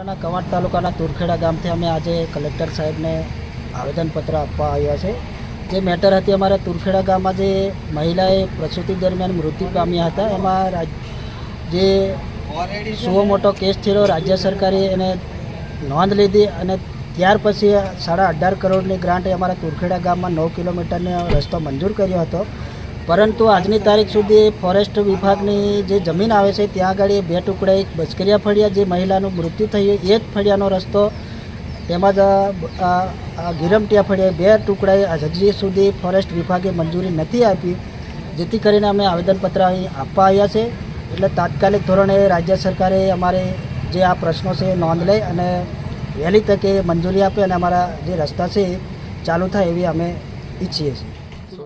બનાસકાંઠાના કવાંટ તાલુકાના તુરખેડા ગામથી અમે આજે કલેક્ટર સાહેબને આવેદનપત્ર આપવા આવ્યા છે। જે મેટર હતી, અમારા તુરખેડા ગામમાં જે મહિલાએ પ્રસૂતિ દરમિયાન મૃત્યુ પામ્યા હતા, એમાં જે સુઓ મોટો કેસ થયેલો, રાજ્ય સરકારે એને નોંધ લીધી અને ત્યાર પછી 18.5 કરોડની ગ્રાન્ટ અમારા તુરખેડા ગામમાં 9 કિલોમીટરનો રસ્તો મંજૂર કર્યો હતો। પરંતુ આજની તારીખ સુધી ફોરેસ્ટ વિભાગની જે જમીન આવે છે ત્યાં આગળ 2 ટુકડા, એક બચકરિયા ફળિયા જે મહિલાનું મૃત્યુ થયું એ જ ફળિયાનો રસ્તો, તેમજ ગિરમટિયા ફળિયા 2 ટુકડાએ હજી સુધી ફોરેસ્ટ વિભાગે મંજૂરી નથી આપી, જેથી કરીને અમે આવેદનપત્ર અહીં આપવા આવ્યા છે। એટલે તાત્કાલિક ધોરણે રાજ્ય સરકારે અમારે જે આ પ્રશ્નો છે એ નોંધ લે અને વહેલી તકે મંજૂરી આપે અને અમારા જે રસ્તા છે એ ચાલુ થાય એવી અમે ઈચ્છીએ છીએ।